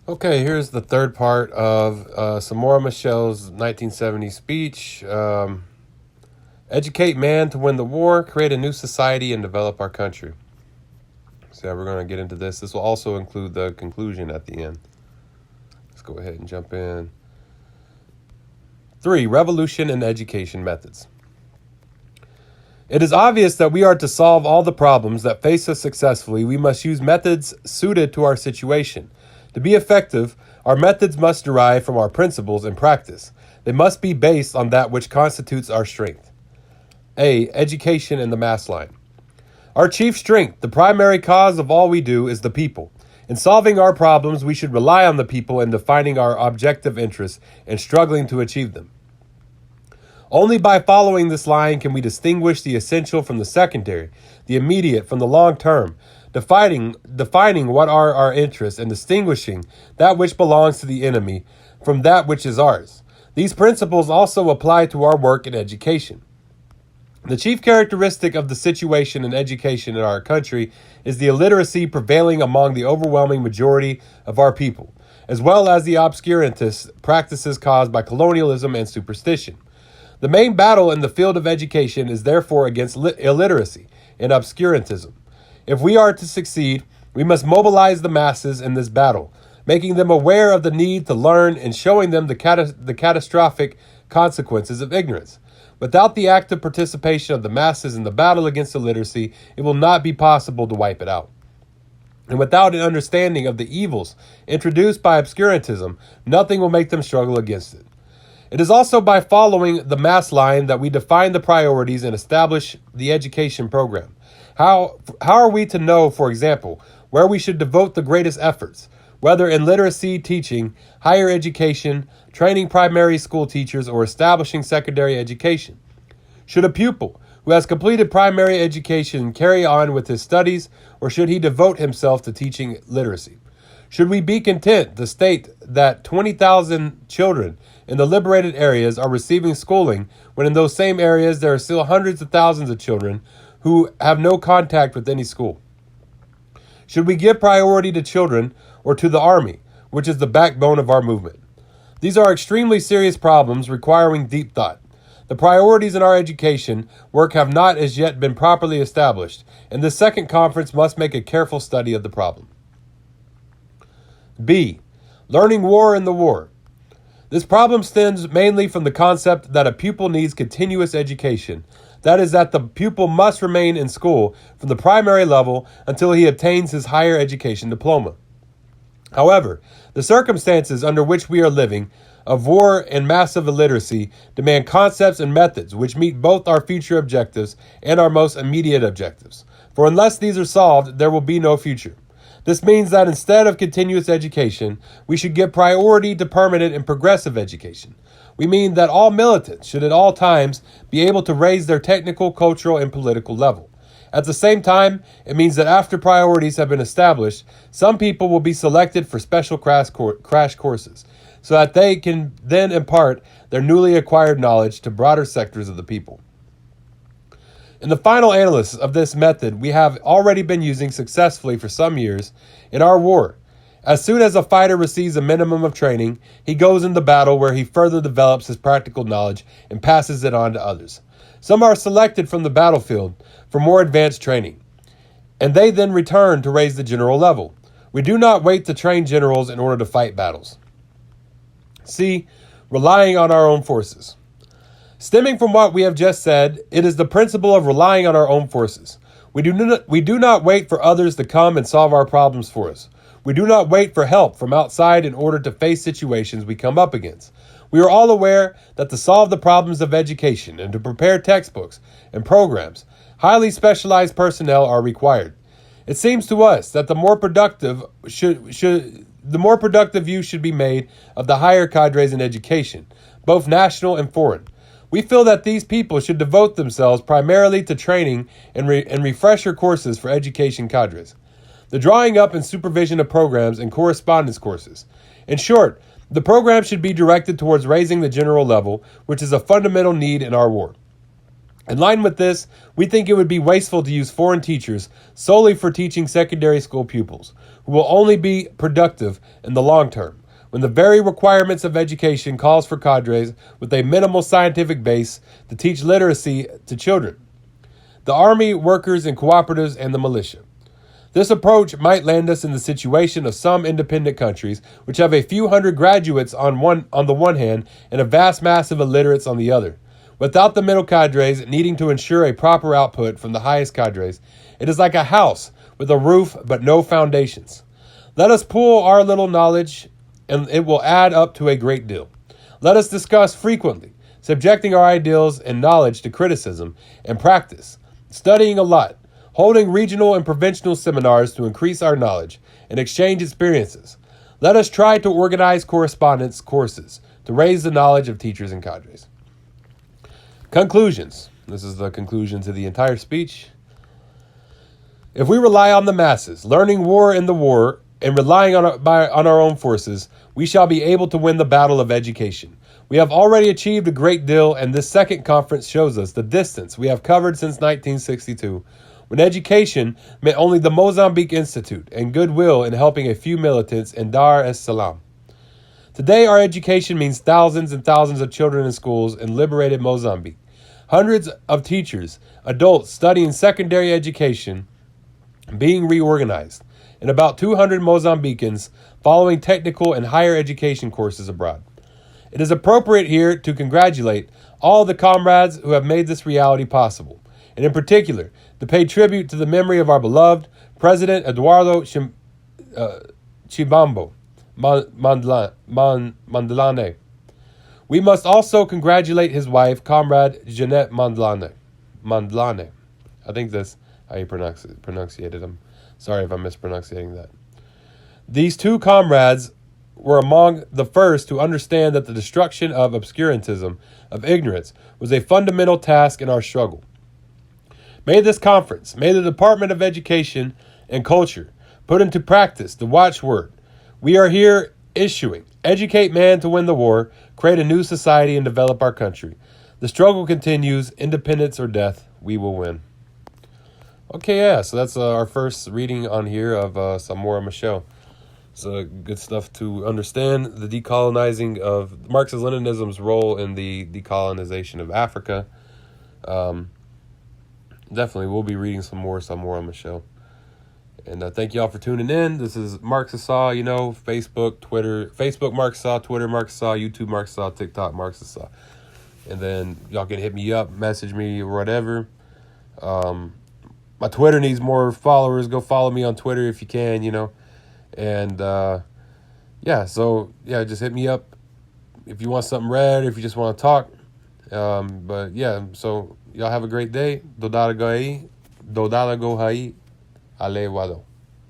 Okay, here's the third part of Samora Machel's 1970 speech. Educate man to win the war, create a new society, and develop our country. So we're going to get into this. This will also include the conclusion at the end. Let's go ahead and jump in. 3. Revolution in education methods. It is obvious that we are to solve all the problems that face us successfully. We must use methods suited to our situation. To be effective, our methods must derive from our principles and practice. They must be based on that which constitutes our strength. A. Education in the mass line. Our chief strength, the primary cause of all we do, is the people. In solving our problems, we should rely on the people in defining our objective interests and struggling to achieve them. Only by following this line can we distinguish the essential from the secondary, the immediate from the long term, defining what are our interests and distinguishing that which belongs to the enemy from that which is ours. These principles also apply to our work in education. The chief characteristic of the situation in education in our country is the illiteracy prevailing among the overwhelming majority of our people, as well as the obscurantist practices caused by colonialism and superstition. The main battle in the field of education is therefore against illiteracy and obscurantism. If we are to succeed, we must mobilize the masses in this battle, making them aware of the need to learn and showing them the catastrophic consequences of ignorance. Without the active participation of the masses in the battle against illiteracy, it will not be possible to wipe it out. And without an understanding of the evils introduced by obscurantism, nothing will make them struggle against it. It is also by following the mass line that we define the priorities and establish the education program. How are we to know, for example, where we should devote the greatest efforts, whether in literacy teaching, higher education, training primary school teachers, or establishing secondary education? Should a pupil who has completed primary education carry on with his studies, or should he devote himself to teaching literacy? Should we be content to state that 20,000 children in the liberated areas are receiving schooling when in those same areas there are still hundreds of thousands of children who have no contact with any school? Should we give priority to children or to the army, which is the backbone of our movement? These are extremely serious problems requiring deep thought. The priorities in our education work have not as yet been properly established, and this second conference must make a careful study of the problem. B. Learning war in the war. This problem stems mainly from the concept that a pupil needs continuous education. That is, that the pupil must remain in school from the primary level until he obtains his higher education diploma. However, the circumstances under which we are living, of war and massive illiteracy, demand concepts and methods which meet both our future objectives and our most immediate objectives. For unless these are solved, there will be no future. This means that instead of continuous education, we should give priority to permanent and progressive education. We mean that all militants should at all times be able to raise their technical, cultural, and political level. At the same time, it means that after priorities have been established, some people will be selected for special crash courses, so that they can then impart their newly acquired knowledge to broader sectors of the people. In the final analysis of this method, we have already been using successfully for some years in our war. As soon as a fighter receives a minimum of training, he goes into battle where he further develops his practical knowledge and passes it on to others. Some are selected from the battlefield for more advanced training, and they then return to raise the general level. We do not wait to train generals in order to fight battles. C. Relying on our own forces. Stemming from what we have just said, it is the principle of relying on our own forces. We do not wait for others to come and solve our problems for us. We do not wait for help from outside in order to face situations we come up against. We are all aware that to solve the problems of education and to prepare textbooks and programs, highly specialized personnel are required. It seems to us that the more productive use should be made of the higher cadres in education, both national and foreign. We feel that these people should devote themselves primarily to training and refresher courses for education cadres, the drawing up and supervision of programs and correspondence courses. In short, the program should be directed towards raising the general level, which is a fundamental need in our war. In line with this, we think it would be wasteful to use foreign teachers solely for teaching secondary school pupils, who will only be productive in the long term, when the very requirements of education calls for cadres with a minimal scientific base to teach literacy to children, the army, workers and cooperatives, and the militia. This approach might land us in the situation of some independent countries, which have a few hundred graduates on the one hand and a vast mass of illiterates on the other. Without the middle cadres needing to ensure a proper output from the highest cadres, it is like a house with a roof but no foundations. Let us pool our little knowledge, and it will add up to a great deal. Let us discuss frequently, subjecting our ideals and knowledge to criticism and practice, studying a lot, holding regional and provincial seminars to increase our knowledge and exchange experiences. Let us try to organize correspondence courses to raise the knowledge of teachers and cadres. Conclusions. This is the conclusion to the entire speech. If we rely on the masses, learning war in the war, and relying on our own forces, we shall be able to win the battle of education. We have already achieved a great deal, and this second conference shows us the distance we have covered since 1962, when education meant only the Mozambique Institute and goodwill in helping a few militants in Dar es Salaam. Today, our education means thousands and thousands of children in schools in liberated Mozambique. Hundreds of teachers, adults studying secondary education, being reorganized, and about 200 Mozambicans following technical and higher education courses abroad. It is appropriate here to congratulate all the comrades who have made this reality possible, and in particular, to pay tribute to the memory of our beloved President Eduardo Chibambo Mandlane. We must also congratulate his wife, Comrade Jeanette Mandlane. I think that's how you pronunciated him. Sorry if I'm mispronouncing that. These two comrades were among the first to understand that the destruction of obscurantism, of ignorance, was a fundamental task in our struggle. May this conference, may the Department of Education and Culture put into practice the watchword we are here issuing: educate man to win the war, create a new society, and develop our country. The struggle continues, independence or death, we will win. Okay, yeah, so that's our first reading on here of Samora Machel. It's good stuff to understand the decolonizing of Marxist-Leninism's role in the decolonization of Africa. Definitely, we'll be reading some more Samora Machel. And thank you all for tuning in. This is Marxist Saw, Facebook, Twitter, Facebook Marxist Saw, Twitter Marxist Saw, YouTube Marxist Saw, TikTok Marxist Saw. And then y'all can hit me up, message me, or whatever. My Twitter needs more followers. Go follow me on Twitter if you can, And, just hit me up if you want something read, if you just want to talk. So y'all have a great day. Dodala go hai, ale wado.